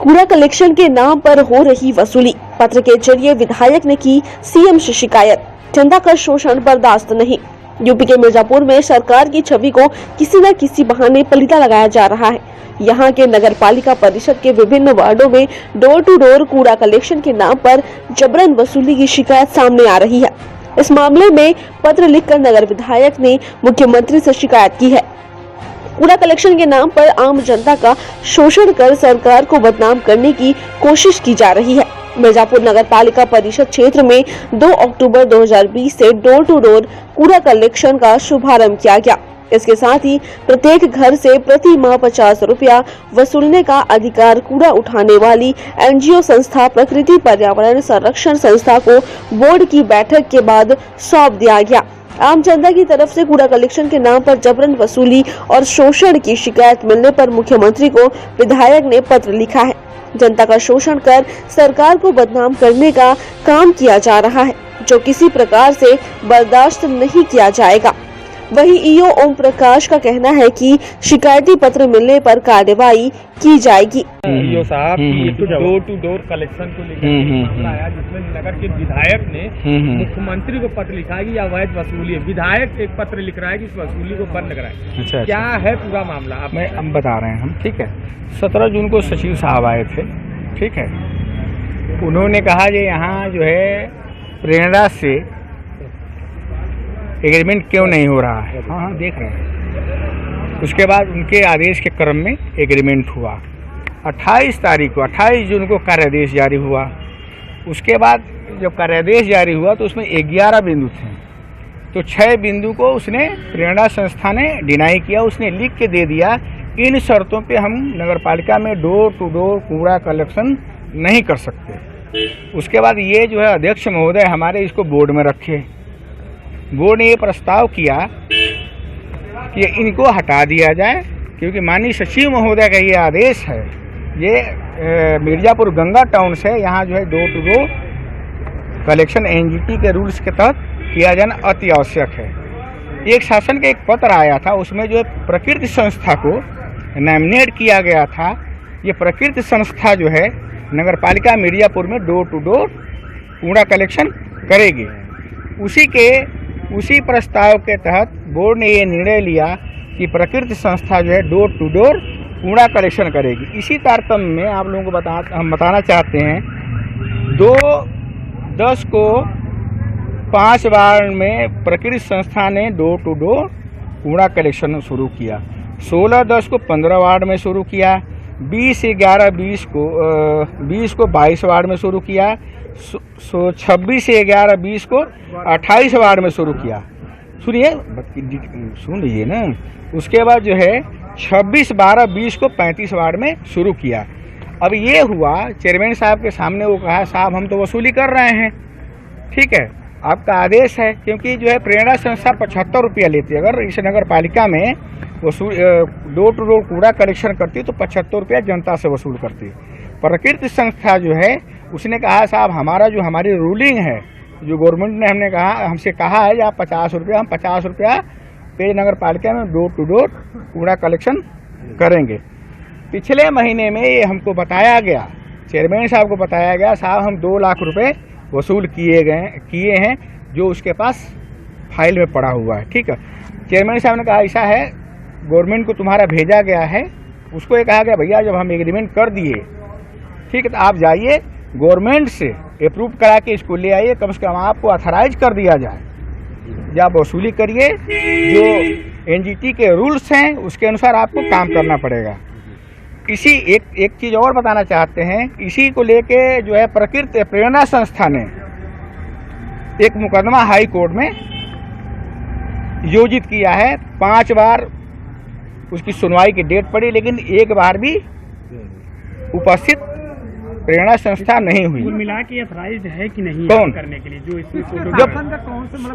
कूड़ा कलेक्शन के नाम पर हो रही वसूली। पत्र के जरिए विधायक ने की सीएम से शिकायत। जनता का शोषण बर्दाश्त नहीं। यूपी के मिर्जापुर में सरकार की छवि को किसी न किसी बहाने पलीता लगाया जा रहा है। यहाँ के नगर पालिका परिषद के विभिन्न वार्डों में डोर टू डोर कूड़ा कलेक्शन के नाम पर जबरन वसूली की शिकायत सामने आ रही है। इस मामले में पत्र लिखकर नगर विधायक ने मुख्यमंत्री से शिकायत की है। कूड़ा कलेक्शन के नाम पर आम जनता का शोषण कर सरकार को बदनाम करने की कोशिश की जा रही है। मिर्जापुर नगर पालिका परिषद क्षेत्र में 2 अक्टूबर 2020 से डोर टू डोर कूड़ा कलेक्शन का शुभारंभ किया गया। इसके साथ ही प्रत्येक घर से प्रति माह 50 रुपया वसूलने का अधिकार कूड़ा उठाने वाली एनजीओ संस्था प्रकृति पर्यावरण संरक्षण संस्था को बोर्ड की बैठक के बाद सौंप दिया गया। आम जनता की तरफ से कूड़ा कलेक्शन के नाम पर जबरन वसूली और शोषण की शिकायत मिलने पर मुख्यमंत्री को विधायक ने पत्र लिखा है। जनता का शोषण कर सरकार को बदनाम करने का काम किया जा रहा है, जो किसी प्रकार से बर्दाश्त नहीं किया जाएगा। वहीं ईओ ओम प्रकाश का कहना है कि शिकायती पत्र मिलने पर कार्रवाई की जाएगी। ईओ साहब डोर टू डोर कलेक्शन को लेकर मामला आया, जिसमें नगर के विधायक ने मुख्यमंत्री को पत्र लिखा है कि अवैध वसूली है। विधायक एक पत्र लिख रहा है कि इस वसूली को बंद कराए। अच्छा, क्या है पूरा मामला हम बता रहे हैं हम, ठीक है। 17 जून को सचिव साहब आए थे, ठीक है। उन्होंने कहा कि यहाँ जो है प्रेरणा से एग्रीमेंट क्यों नहीं हो रहा है। हाँ देख रहे हैं। उसके बाद उनके आदेश के क्रम में एग्रीमेंट हुआ। 28 जून को कार्यादेश जारी हुआ। उसके बाद जब कार्यादेश जारी हुआ तो उसमें 11 बिंदु थे, तो 6 बिंदु को उसने प्रेरणा संस्था ने डिनाई किया। उसने लिख के दे दिया, इन शर्तों पे हम नगर पालिका में डोर टू डोर कूड़ा कलेक्शन नहीं कर सकते। उसके बाद ये जो है अध्यक्ष महोदय हमारे इसको बोर्ड में रखे। बोर्ड ने ये प्रस्ताव किया कि इनको हटा दिया जाए, क्योंकि माननीय सचिव महोदय का ये आदेश है। ये मिर्जापुर गंगा टाउन से यहाँ जो है door to door collection NGT के रूल्स के तहत किया जाना अति आवश्यक है। एक शासन का एक पत्र आया था, उसमें जो है प्रकृति संस्था को नॉमिनेट किया गया था। ये प्रकृति संस्था जो है नगर पालिका मिर्जापुर में डोर टू डोर कूड़ा कलेक्शन करेगी। उसी प्रस्ताव के तहत बोर्ड ने ये निर्णय लिया कि प्रकृति संस्था जो है डोर टू डोर कूड़ा कलेक्शन करेगी। इसी तारतम्य में आप लोगों को हम बताना चाहते हैं, 2/10 को 5 वार्ड में प्रकृति संस्था ने डोर टू डोर कूड़ा कलेक्शन शुरू किया। 16/10 को 15 वार्ड में शुरू किया। 20/11/20 को 22 वार्ड में शुरू किया। 26/11/20 को 28 वार्ड में शुरू किया। सुन लीजिए ना। उसके बाद जो है 26/12/20 को 35 वार्ड में शुरू किया। अब ये हुआ, चेयरमैन साहब के सामने वो कहा, साहब हम तो वसूली कर रहे हैं, ठीक है, आपका आदेश है। क्योंकि जो है प्रेरणा संस्था 75 रुपया लेती है। अगर इस नगर पालिका में वसूल डोर टू डोर कूड़ा कलेक्शन करती तो 75 रुपया जनता से वसूल करती। प्रकृति संस्था जो है उसने कहा, साहब हमारी रूलिंग है, जो गवर्नमेंट ने हमसे कहा है, आप 50 रुपया, हम 50 रुपया पे नगर पालिका में डोर टू डोर कूड़ा कलेक्शन करेंगे। पिछले महीने में ये हमको बताया गया, चेयरमैन साहब को बताया गया, साहब हम 2 लाख रुपए वसूल किए हैं, जो उसके पास फाइल में पड़ा हुआ है, ठीक है। चेयरमैन साहब ने कहा, ऐसा है, गवर्नमेंट को तुम्हारा भेजा गया है। उसको ये कहा गया, भैया जब हम एग्रीमेंट कर दिए, ठीक है, तो आप जाइए गवर्नमेंट से अप्रूव करा के इसको ले आइए, कम से कम आपको ऑथराइज कर दिया जाए, या वसूली करिए। जो एनजीटी के रूल्स हैं उसके अनुसार आपको काम करना पड़ेगा। इसी एक चीज़ और बताना चाहते हैं, इसी को लेके जो है प्रकृति प्रेरणा संस्था ने एक मुकदमा हाई कोर्ट में योजित किया है। 5 बार उसकी सुनवाई की डेट पड़ी, लेकिन एक बार भी उपस्थित प्रेरणा संस्था नहीं हुई। कुल मिला के अथराइज्ड है कि नहीं कौन करने के लिए, जो इसमें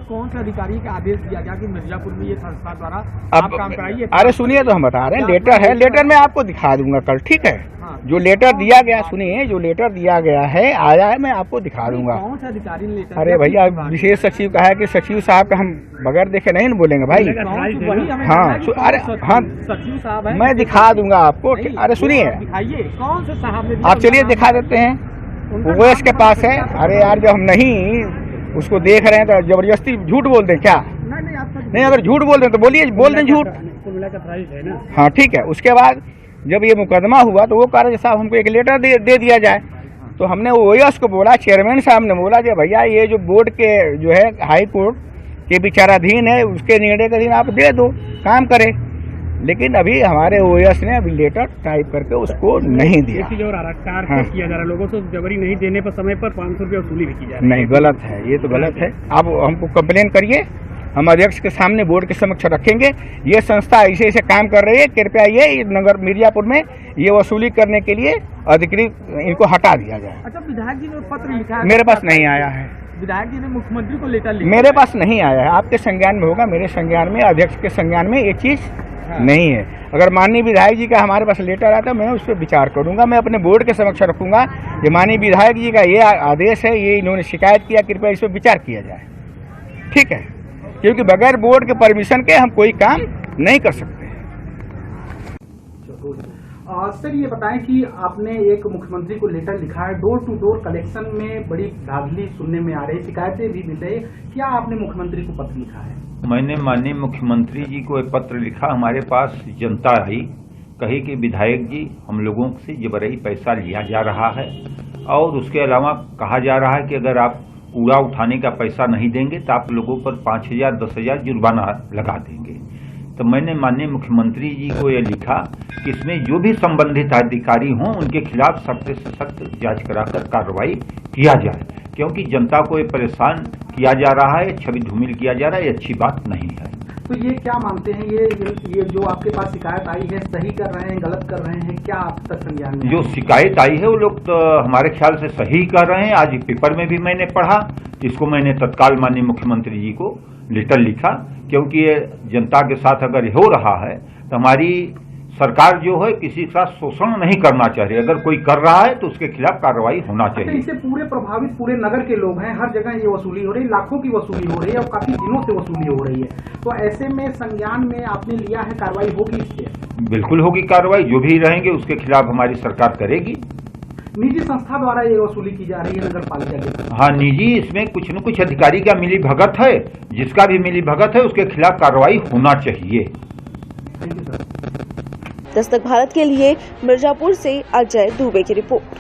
कौन से अधिकारी का आदेश दिया गया कि मिर्जापुर में ये संस्था द्वारा आप काम कराइए? अरे सुनिए तो हम बता रहे हैं, लेटर है, लेटर में आपको दिखा दूंगा कल, ठीक है। हाँ, जो लेटर दिया गया, सुनिए, जो लेटर दिया गया है आया है, मैं आपको दिखा दूंगा। कौन सा अधिकारी ने लेटर अरे भैया, विशेष सचिव कहा है कि सचिव साहब का हम बगैर देखे नहीं बोलेंगे भाई। हाँ, अरे हाँ, सचिव साहब है, मैं दिखा दूंगा आपको। अरे सुनिए, दिखाइए कौन से साहब ने, आप चलिए दिखा देते हैं, ओएस के पास है। अरे यार, जब हम नहीं उसको देख रहे हैं तो जबरदस्ती झूठ बोल दें क्या? नहीं, अगर झूठ बोल दें तो बोलिए, बोल दें झूठ। हाँ ठीक है। उसके बाद जब ये मुकदमा हुआ तो वो कह रहे साहब हमको एक लेटर दे दिया जाए। तो हमने ओएस को बोला, चेयरमैन साहब ने बोला कि भैया ये जो बोर्ड के जो है हाई कोर्ट के विचाराधीन है, उसके निर्णय के दिन आप दे दो, काम करे। लेकिन अभी हमारे ओएस ने अभी लेटर टाइप करके उसको नहीं दिया। हाँ। किया जा रहा है लोगों से, जबरी नहीं देने पर समय पर 500 रुपये वसूली भी की जा रही है। नहीं, गलत है, ये तो गलत है। आप हमको कंप्लेन करिए, हम अध्यक्ष के सामने बोर्ड के समक्ष रखेंगे। ये संस्था ऐसे ऐसे काम कर रही है, कृपया ये नगर मिर्जापुर में ये वसूली करने के लिए अधिकृत इनको हटा दिया जाए। अच्छा, विधायक जी ने पत्र लिखा है? मेरे पास नहीं आया है। विधायक जी ने मुख्यमंत्री को लेटर लिखा? मेरे पास नहीं आया है। आपके संज्ञान में होगा, मेरे संज्ञान में, अध्यक्ष के संज्ञान में ये चीज नहीं है। अगर माननीय विधायक जी का हमारे पास लेटर आता, मैं उस पर विचार करूंगा, मैं अपने बोर्ड के समक्ष रखूंगा। ये माननीय विधायक जी का ये आदेश है, ये इन्होंने शिकायत किया, कृपया इस पर विचार किया जाए। ठीक है, क्योंकि बगैर बोर्ड के परमिशन के हम कोई काम नहीं कर सकते। सर, ये बताएं कि आपने एक मुख्यमंत्री को लेटर लिखा है, डोर टू डोर कलेक्शन में बड़ी धांधली सुनने में आ रही, शिकायतें भी मिल रही, क्या आपने मुख्यमंत्री को पत्र लिखा है? मैंने माननीय मुख्यमंत्री जी को एक पत्र लिखा। हमारे पास जनता आई, कही कि विधायक जी हम लोगों से जबरई पैसा लिया जा रहा है, और उसके अलावा कहा जा रहा है कि अगर आप कूड़ा उठाने का पैसा नहीं देंगे तो आप लोगों पर 5,000 10,000 जुर्माना लगा देंगे। तो मैंने माननीय मुख्यमंत्री जी को यह लिखा कि इसमें जो भी संबंधित अधिकारी हों उनके खिलाफ सख्त से सख्त जांच कराकर कार्रवाई किया जाए, क्योंकि जनता को ये परेशान किया जा रहा है, छवि धूमिल किया जा रहा है, ये अच्छी बात नहीं है। तो ये क्या मानते हैं, ये जो आपके पास शिकायत आई है, सही कर रहे हैं, गलत कर रहे हैं, क्या आप तक संज्ञान में? जो शिकायत आई है वो लोग तो हमारे ख्याल से सही कर रहे हैं। आज पेपर में भी मैंने पढ़ा, इसको मैंने तत्काल माननीय मुख्यमंत्री जी को लेटर लिखा, क्योंकि ये जनता के साथ अगर हो रहा है तो हमारी सरकार जो है किसी के साथ शोषण नहीं करना चाहिए। अगर कोई कर रहा है तो उसके खिलाफ कार्रवाई होना चाहिए। इससे पूरे प्रभावित पूरे नगर के लोग हैं, हर जगह ये वसूली हो रही, लाखों की वसूली हो रही है और काफी दिनों से वसूली हो रही है। तो ऐसे में संज्ञान में आपने लिया है, कार्रवाई होगी इस पे? बिल्कुल होगी कार्रवाई, जो भी रहेंगे उसके खिलाफ हमारी सरकार करेगी। निजी संस्था द्वारा ये वसूली की जा रही है नगर पालिका के? हाँ, निजी, इसमें कुछ न कुछ अधिकारी का मिली भगत है, जिसका भी मिली भगत है उसके खिलाफ कार्रवाई होना चाहिए। Thank you sir. Dastak Bharat के लिए मिर्जापुर से अजय दुबे की रिपोर्ट।